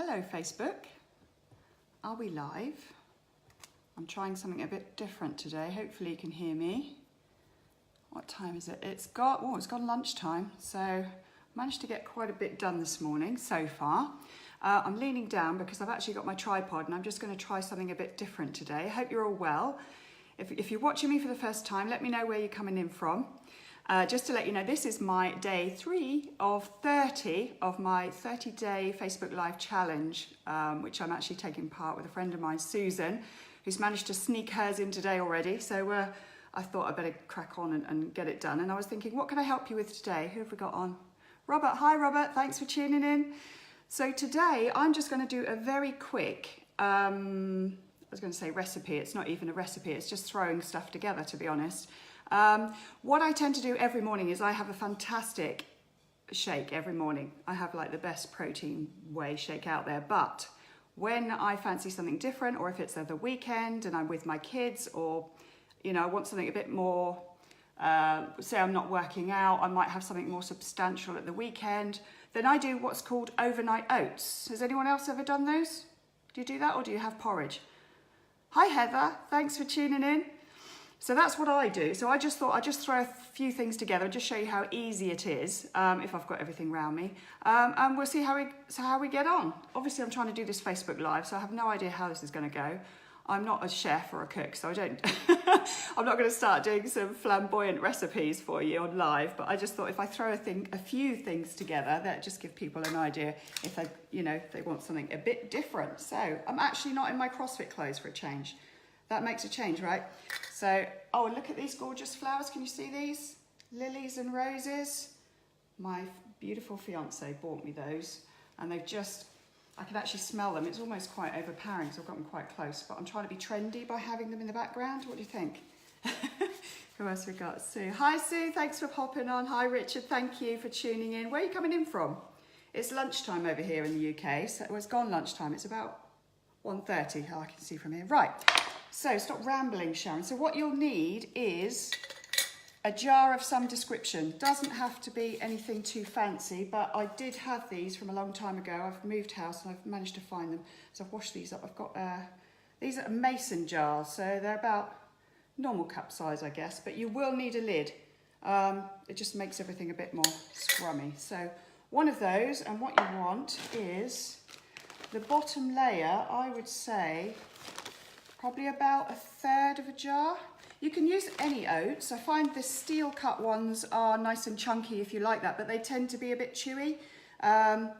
Hello Facebook, are we live? I'm trying something a bit different today. Hopefully you can hear me. What time is it? It's gone lunchtime, so managed to get quite a bit done this morning so far. I'm leaning down because I've actually got my tripod and I'm just going to try something a bit different today. I hope you're all well. If you're watching me for the first time, let me know where you're coming in from. Just to let you know, this is my day 3 of 30 of my 30-day Facebook Live challenge, which I'm actually taking part with a friend of mine, Susan, who's managed to sneak hers in today already. So I thought I'd better crack on and get it done. And I was thinking, what can I help you with today? Who have we got on? Robert. Hi, Robert. Thanks for tuning in. So today, I'm just going to do a very quick, I was going to say recipe. It's not even a recipe. It's just throwing stuff together, to be honest. What I tend to do every morning is I have a fantastic shake every morning. I have like the best protein whey shake out there, but when I fancy something different, or if it's the weekend and I'm with my kids, or you know, I want something a bit more, say I'm not working out, I might have something more substantial at the weekend, then I do what's called overnight oats. Has anyone else ever done those? Do you do that, or do you have porridge? Hi Heather, thanks for tuning in. So that's what I do. So I just thought I'd just throw a few things together and just show you how easy it is if I've got everything around me. And we'll see how we get on. Obviously, I'm trying to do this Facebook Live, so I have no idea how this is going to go. I'm not a chef or a cook, so I don't. I'm not going to start doing some flamboyant recipes for you on live. But I just thought if I throw a few things together, that just give people an idea if they, if they want something a bit different. So I'm actually not in my CrossFit clothes for a change. That makes a change, right? So, oh, look at these gorgeous flowers. Can you see these? Lilies and roses. My beautiful fiance bought me those, and they've just, I can actually smell them. It's almost quite overpowering, so I've got them quite close, but I'm trying to be trendy by having them in the background. What do you think? Who else we got? Sue. Hi, Sue. Thanks for popping on. Hi, Richard. Thank you for tuning in. Where are you coming in from? It's lunchtime over here in the UK. So it's gone lunchtime. It's about 1:30, I can see from here. Right. So stop rambling, Sharon. So what you'll need is a jar of some description. Doesn't have to be anything too fancy, but I did have these from a long time ago. I've moved house and I've managed to find them. So I've washed these up. I've got, these are mason jars. So they're about normal cup size, I guess, but you will need a lid. It just makes everything a bit more scrummy. So one of those, and what you want is the bottom layer, I would say, probably about 1/3 of a jar. You can use any oats. I find the steel cut ones are nice and chunky if you like that, but they tend to be a bit chewy. And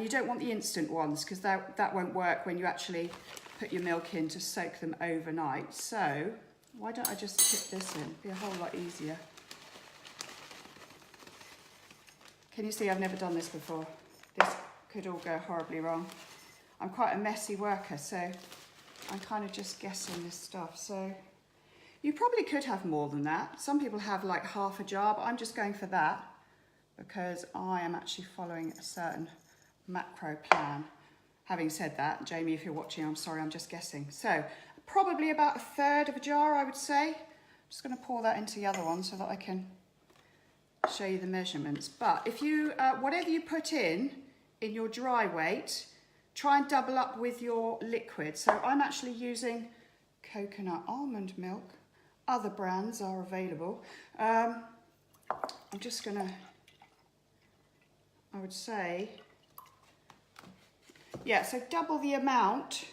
you don't want the instant ones because that won't work when you actually put your milk in to soak them overnight. So why don't I just tip this in? It'd be a whole lot easier. Can you see I've never done this before? This could all go horribly wrong. I'm quite a messy worker, so I'm kind of just guessing this stuff. So you probably could have more than that. Some people have like half a jar, but I'm just going for that because I am actually following a certain macro plan. Having said that, Jamie, if you're watching, I'm sorry, I'm just guessing. So probably about 1/3 of a jar, I would say. I'm just going to pour that into the other one so that I can show you the measurements. But if you, whatever you put in your dry weight, try and double up with your liquid. So I'm actually using coconut almond milk. Other brands are available. I'm just gonna, I would say, yeah, so double the amount.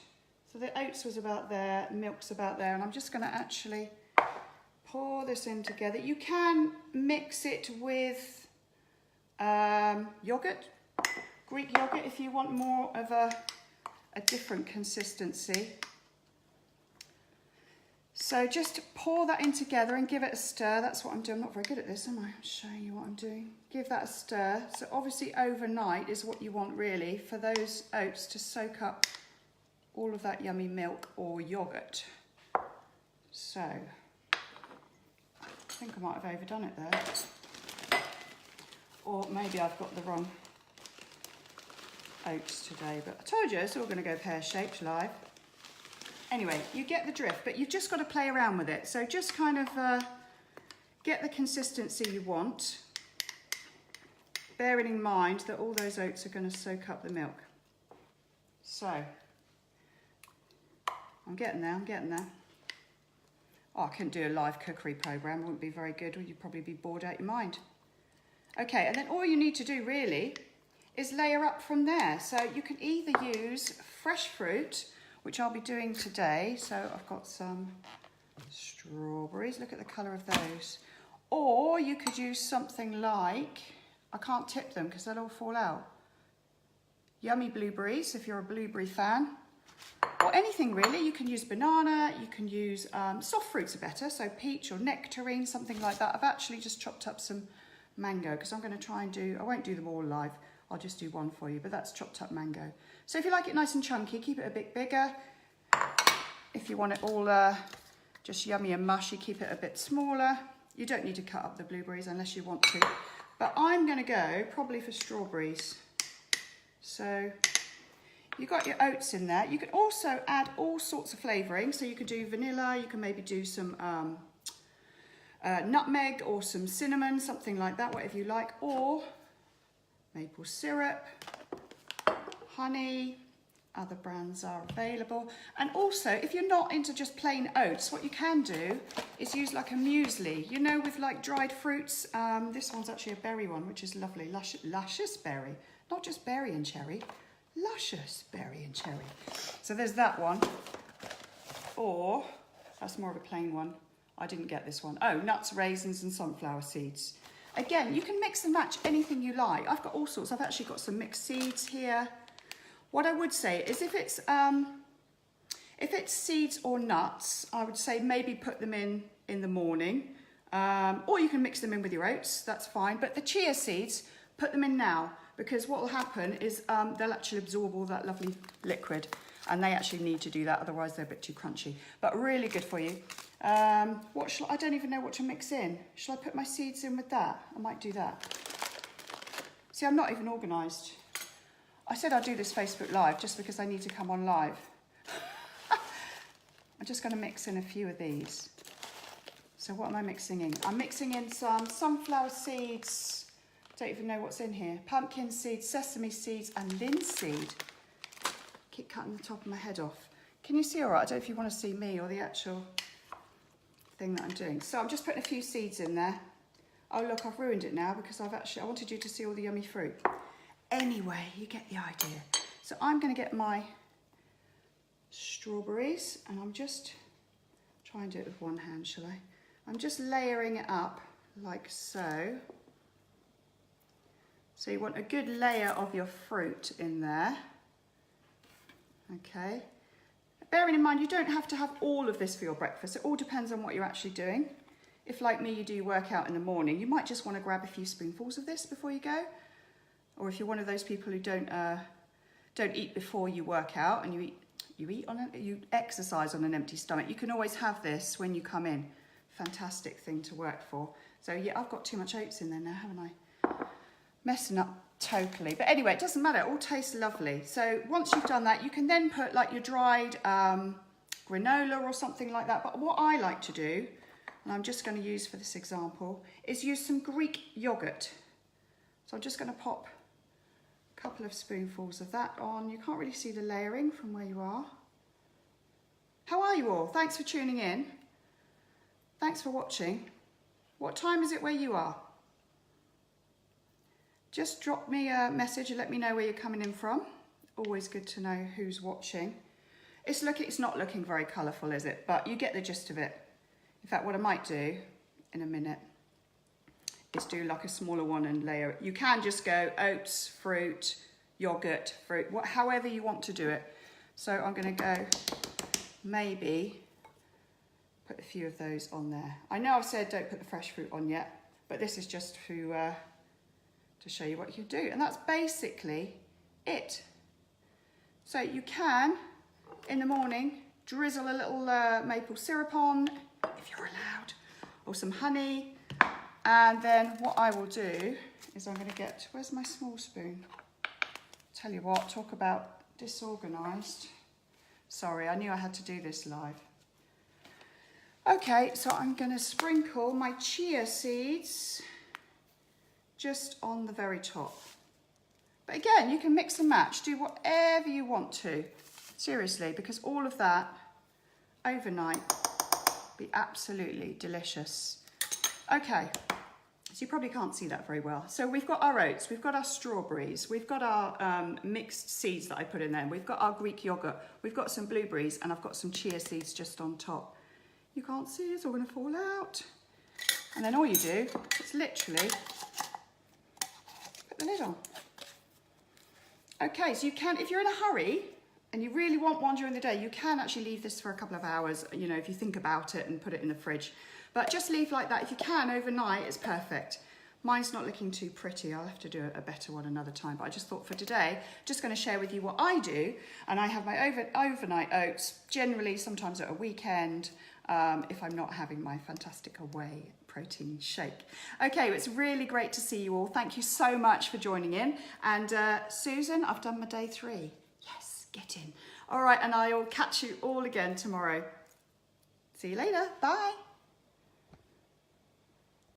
So the oats was about there, milk's about there, and I'm just gonna actually pour this in together. You can mix it with yogurt. Greek yogurt if you want more of a different consistency. So just pour that in together and give it a stir. That's what I'm doing. I'm not very good at this, am I? I'm showing you what I'm doing. Give that a stir. So obviously overnight is what you want really for those oats to soak up all of that yummy milk or yogurt. So I think I might have overdone it there. Or maybe I've got the wrong oats today, but I told you it's all going to go pear-shaped live. Anyway, you get the drift, but you've just got to play around with it. So just kind of get the consistency you want, bearing in mind that all those oats are going to soak up the milk. So, I'm getting there, I'm getting there. Oh, I couldn't do a live cookery program, it wouldn't be very good, or you'd probably be bored out your mind. Okay, and then all you need to do really is layer up from there. So you can either use fresh fruit, which I'll be doing today. So I've got some strawberries, look at the colour of those. Or you could use something like, I can't tip them because they'll all fall out. Yummy blueberries, if you're a blueberry fan. Or anything really, you can use banana, you can use, soft fruits are better, so peach or nectarine, something like that. I've actually just chopped up some mango because I'm going to try and do, I won't do them all live, I'll just do one for you, but that's chopped up mango. So if you like it nice and chunky, keep it a bit bigger. If you want it all just yummy and mushy, keep it a bit smaller. You don't need to cut up the blueberries unless you want to. But I'm going to go probably for strawberries. So you've got your oats in there. You can also add all sorts of flavouring. So you could do vanilla, you can maybe do some nutmeg or some cinnamon, something like that, whatever you like. Or maple syrup, honey, other brands are available. And also, if you're not into just plain oats, what you can do is use like a muesli, you know, with like dried fruits. This one's actually a berry one, which is lovely, luscious berry, not just berry and cherry, luscious berry and cherry. So there's that one. Or, that's more of a plain one. I didn't get this one. Oh, nuts, raisins and sunflower seeds. Again, you can mix and match anything you like. I've got all sorts. I've actually got some mixed seeds here. What I would say is if it's seeds or nuts, I would say maybe put them in the morning. Or you can mix them in with your oats, that's fine. But the chia seeds, put them in now, because what will happen is they'll actually absorb all that lovely liquid, and they actually need to do that, otherwise they're a bit too crunchy. But really good for you. I don't even know what to mix in. Shall I put my seeds in with that? I might do that. See, I'm not even organised. I said I'd do this Facebook Live just because I need to come on live. I'm just going to mix in a few of these. So what am I mixing in? I'm mixing in some sunflower seeds. Don't even know what's in here. Pumpkin seeds, sesame seeds and linseed. Keep cutting the top of my head off. Can you see all right? I don't know if you want to see me or the actual thing that I'm doing. So I'm just putting a few seeds in there. Oh look, I've ruined it now because I wanted you to see all the yummy fruit. Anyway, you get the idea. So I'm going to get my strawberries, and I'm just try and do it with one hand, shall I? I'm just layering it up like so. So you want a good layer of your fruit in there. Okay. Bearing in mind, you don't have to have all of this for your breakfast. It all depends on what you're actually doing. If, like me, you do work out in the morning, you might just want to grab a few spoonfuls of this before you go. Or if you're one of those people who don't eat before you work out and you exercise on an empty stomach, you can always have this when you come in. Fantastic thing to work for. So yeah, I've got too much oats in there now, haven't I? Messing up totally. But anyway, it doesn't matter. It all tastes lovely. So once you've done that, you can then put like your dried granola or something like that. But what I like to do, and I'm just going to use for this example, is use some Greek yogurt. So I'm just going to pop a couple of spoonfuls of that on. You can't really see the layering from where you are. How are you all? Thanks for tuning in. Thanks for watching. What time is it where you are? Just drop me a message and let me know where you're coming in from. Always good to know who's watching. It's not looking very colourful, is it? But you get the gist of it. In fact, what I might do in a minute is do like a smaller one and layer it. You can just go oats, fruit, yogurt, fruit, however you want to do it. So I'm going to go maybe put a few of those on there. I know I've said don't put the fresh fruit on yet, but this is just to show you what you can do. And that's basically it. So you can, in the morning, drizzle a little maple syrup on, if you're allowed, or some honey. And then what I will do is I'm going to get, where's my small spoon? Tell you what, talk about disorganised. Sorry, I knew I had to do this live. Okay, so I'm going to sprinkle my chia seeds just on the very top. But again, you can mix and match, do whatever you want to. Seriously, because all of that overnight be absolutely delicious. Okay, so you probably can't see that very well. So we've got our oats, we've got our strawberries, we've got our mixed seeds that I put in there, we've got our Greek yogurt, we've got some blueberries, and I've got some chia seeds just on top. You can't see, it's all gonna fall out. And then all you do is literally put the lid on. Okay, so you can, if you're in a hurry and you really want one during the day, you can actually leave this for a couple of hours, you know, if you think about it, and put it in the fridge. But just leave like that. If you can, overnight, it's perfect. Mine's not looking too pretty. I'll have to do a better one another time. But I just thought for today, just going to share with you what I do. And I have my overnight oats, generally sometimes at a weekend, if I'm not having my fantastic away protein shake. Okay, it's really great to see you all. Thank you so much for joining in. And Susan, I've done my day 3. Yes, get in. All right, and I'll catch you all again tomorrow. See you later. Bye.